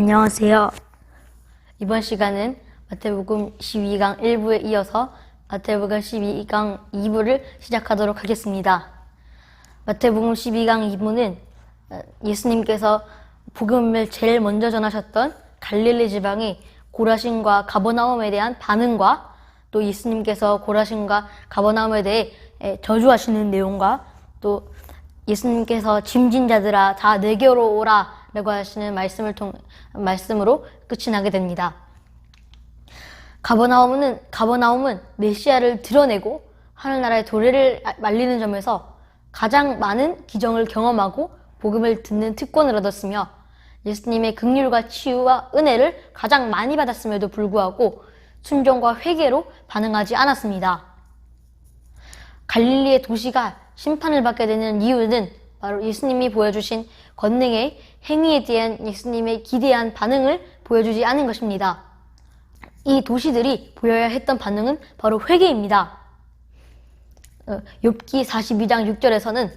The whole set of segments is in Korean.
안녕하세요. 이번 시간은 마태복음 12강 1부에 이어서 마태복음 12강 2부를 시작하도록 하겠습니다. 마태복음 12강 2부는 예수님께서 복음을 제일 먼저 전하셨던 갈릴리 지방의 고라신과 가버나움에 대한 반응과 또 예수님께서 고라신과 가버나움에 대해 저주하시는 내용과 또 예수님께서 짐진 자들아 다 내게로 오라 라고 하시는 말씀으로 끝이 나게 됩니다. 가버나움은 메시아를 드러내고 하늘나라의 도래를 말리는 점에서 가장 많은 기적을 경험하고 복음을 듣는 특권을 얻었으며 예수님의 긍휼과 치유와 은혜를 가장 많이 받았음에도 불구하고 순종과 회개로 반응하지 않았습니다. 갈릴리의 도시가 심판을 받게 되는 이유는 바로 예수님이 보여주신 권능의 행위에 대한 예수님의 기대한 반응을 보여주지 않은 것입니다. 이 도시들이 보여야 했던 반응은 바로 회개입니다. 욥기 42장 6절에서는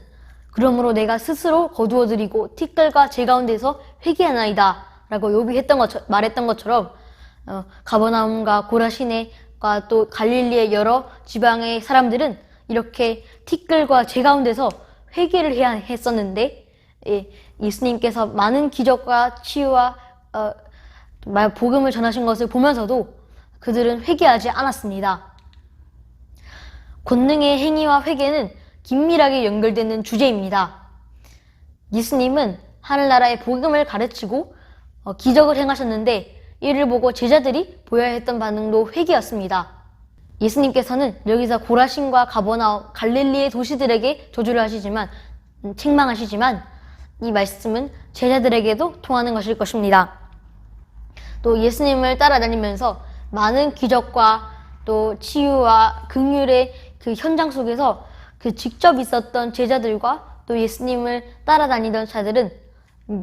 그러므로 내가 스스로 거두어드리고 티끌과 제 가운데서 회개하나이다 라고 욥이 말했던 것처럼 가버나움과 고라시네과 또 갈릴리의 여러 지방의 사람들은 이렇게 티끌과 제 가운데서 회개를 해야 했었는데 예수님께서 많은 기적과 치유와 복음을 전하신 것을 보면서도 그들은 회개하지 않았습니다. 권능의 행위와 회개는 긴밀하게 연결되는 주제입니다. 예수님은 하늘나라의 복음을 가르치고 기적을 행하셨는데 이를 보고 제자들이 보여야 했던 반응도 회개였습니다. 예수님께서는 여기서 고라신과 가버나움, 갈릴리의 도시들에게 저주를 하시지만 책망하시지만 이 말씀은 제자들에게도 통하는 것일 것입니다. 또 예수님을 따라다니면서 많은 기적과 또 치유와 긍휼의 그 현장 속에서 그 직접 있었던 제자들과 또 예수님을 따라다니던 자들은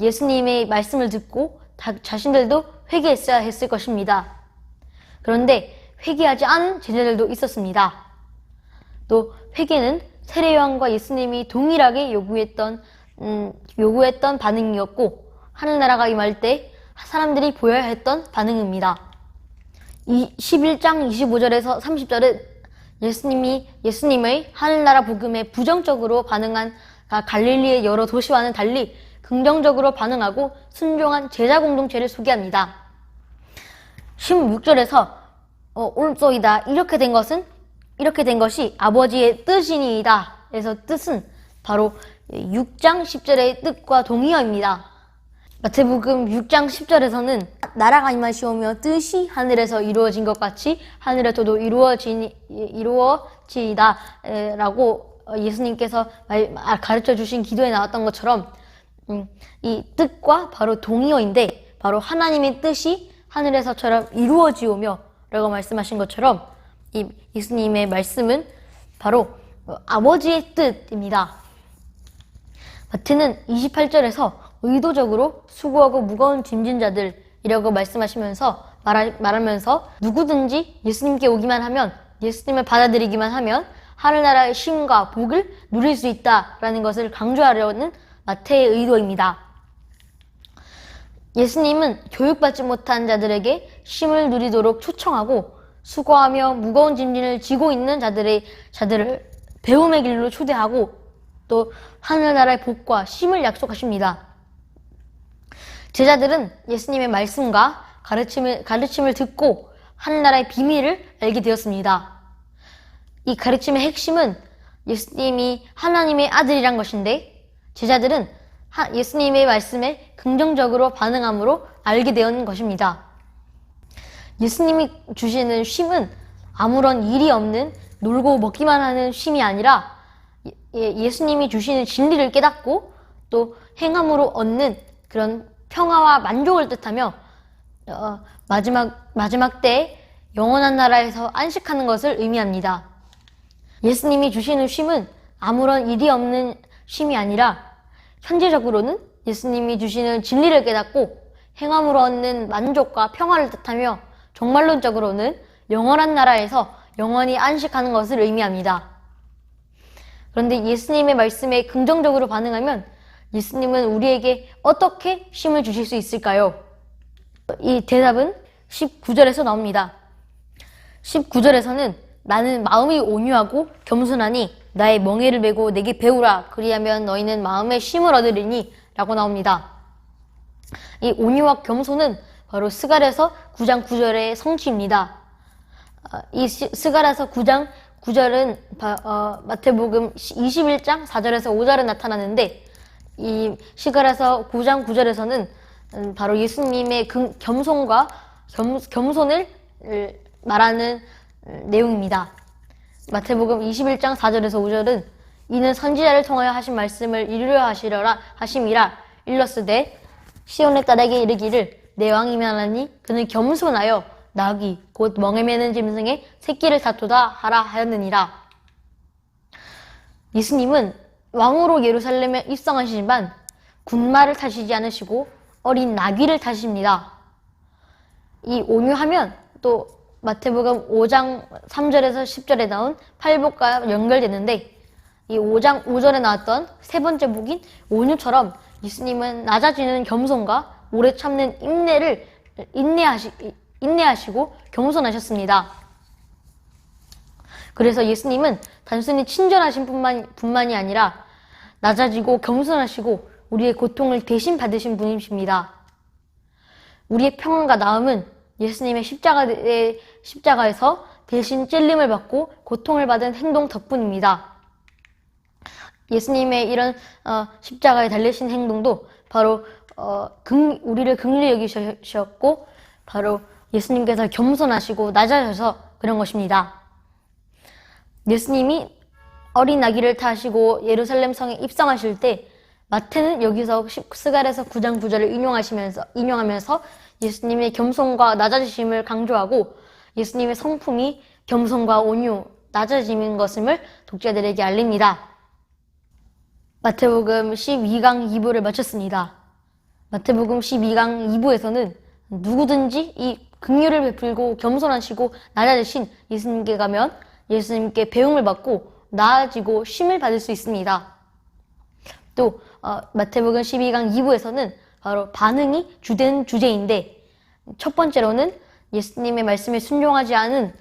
예수님의 말씀을 듣고 자신들도 회개했어야 했을 것입니다. 그런데 회개하지 않은 제자들도 있었습니다. 또 회개는 세례요한과 예수님이 동일하게 요구했던 반응이었고 하늘나라가 임할 때 사람들이 보여야 했던 반응입니다. 11장 25절에서 30절은 예수님의 하늘나라 복음에 부정적으로 반응한 갈릴리의 여러 도시와는 달리 긍정적으로 반응하고 순종한 제자 공동체를 소개합니다. 16절에서 옳소이다 이렇게 된 것이 아버지의 뜻이니이다. 그래서 뜻은 바로 6장 10절의 뜻과 동의어입니다. 마태복음 6장 10절에서는 나라가 임하시오며 뜻이 하늘에서 이루어진 것 같이 하늘에서도 이루어지이다 라고 예수님께서 가르쳐 주신 기도에 나왔던 것처럼 이 뜻과 바로 동의어인데 바로 하나님의 뜻이 하늘에서처럼 이루어지오며 라고 말씀하신 것처럼 이 예수님의 말씀은 바로 아버지의 뜻입니다. 마태는 28절에서 의도적으로 수고하고 무거운 짐진 자들이라고 말하면서 누구든지 예수님께 오기만 하면 예수님을 받아들이기만 하면 하늘나라의 쉼과 복을 누릴 수 있다라는 것을 강조하려는 마태의 의도입니다. 예수님은 교육받지 못한 자들에게 쉼을 누리도록 초청하고 수고하며 무거운 짐진을 지고 있는 자들을 배움의 길로 초대하고 또 하늘나라의 복과 쉼을 약속하십니다. 제자들은 예수님의 말씀과 가르침을 듣고 하늘나라의 비밀을 알게 되었습니다. 이 가르침의 핵심은 예수님이 하나님의 아들이란 것인데 제자들은 예수님의 말씀에 긍정적으로 반응함으로 알게 되었는 것입니다. 예수님이 주시는 쉼은 아무런 일이 없는 놀고 먹기만 하는 쉼이 아니라 예수님이 주시는 진리를 깨닫고 또 행함으로 얻는 그런 평화와 만족을 뜻하며 마지막 때에 영원한 나라에서 안식하는 것을 의미합니다. 예수님이 주시는 쉼은 아무런 일이 없는 쉼이 아니라 현재적으로는 예수님이 주시는 진리를 깨닫고 행함으로 얻는 만족과 평화를 뜻하며 종말론적으로는 영원한 나라에서 영원히 안식하는 것을 의미합니다. 그런데 예수님의 말씀에 긍정적으로 반응하면 예수님은 우리에게 어떻게 쉼을 주실 수 있을까요? 이 대답은 19절에서 나옵니다. 19절에서는 나는 마음이 온유하고 겸손하니 나의 멍에를 메고 내게 배우라. 그리하면 너희는 마음의 쉼을 얻으리니 라고 나옵니다. 이 온유와 겸손은 바로 스갈에서 9장 9절의 성취입니다. 이 스갈에서 9장 9절은 마태복음 21장 4절에서 5절에 나타나는데 이 스갈에서 9장 9절에서는 바로 예수님의 겸손과 겸손을 말하는 내용입니다. 마태복음 21장 4절에서 5절은 이는 선지자를 통하여 하신 말씀을 이루려 하시려라 하심이라 일렀으되 시온의 딸에게 이르기를 내 왕이면 하나니 그는 겸손하여 나귀 곧 멍에 매는 짐승의 새끼를 다투다 하라 하였느니라. 예수님은 왕으로 예루살렘에 입성하시지만 군마를 타시지 않으시고 어린 나귀를 타십니다. 이 온유하면 또 마태복음 5장 3절에서 10절에 나온 팔복과 연결되는데 이 5장 5절에 나왔던 세 번째 복인 온유처럼 예수님은 낮아지는 겸손과 오래 참는 인내를 인내하시고 겸손하셨습니다. 그래서 예수님은 단순히 친절하신 뿐만이 아니라 낮아지고 겸손하시고 우리의 고통을 대신 받으신 분이십니다. 우리의 평안과 나음은 예수님의 십자가에서 대신 찔림을 받고 고통을 받은 행동 덕분입니다. 예수님의 이런 십자가에 달리신 행동도 바로 우리를 긍휼히 여기셨고 바로 예수님께서 겸손하시고 낮아져서 그런 것입니다. 예수님이 어린 아기를 타시고 예루살렘 성에 입성하실 때 마태는 여기서 스갈에서 9장 9절을 인용하면서 예수님의 겸손과 낮아지심을 강조하고 예수님의 성품이 겸손과 온유, 낮아짐인 것임을 독자들에게 알립니다. 마태복음 12강 2부를 마쳤습니다. 마태복음 12강 2부에서는 누구든지 이 긍휼을 베풀고 겸손하시고 낮아지신 예수님께 가면 예수님께 배움을 받고 나아지고 쉼을 받을 수 있습니다. 또 마태복음 12강 2부에서는 바로 반응이 주된 주제인데 첫 번째로는 예수님의 말씀에 순종하지 않은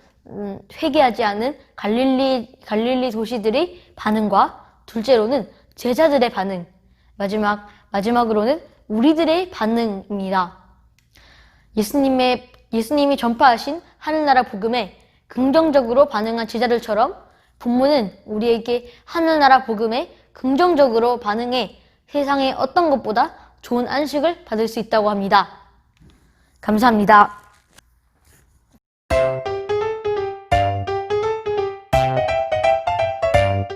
회개하지 않은 갈릴리 도시들의 반응과 둘째로는 제자들의 반응, 마지막으로는 우리들의 반응입니다. 예수님이 전파하신 하늘나라 복음에 긍정적으로 반응한 제자들처럼 본문은 우리에게 하늘나라 복음에 긍정적으로 반응해 세상의 어떤 것보다 좋은 안식을 받을 수 있다고 합니다. 감사합니다.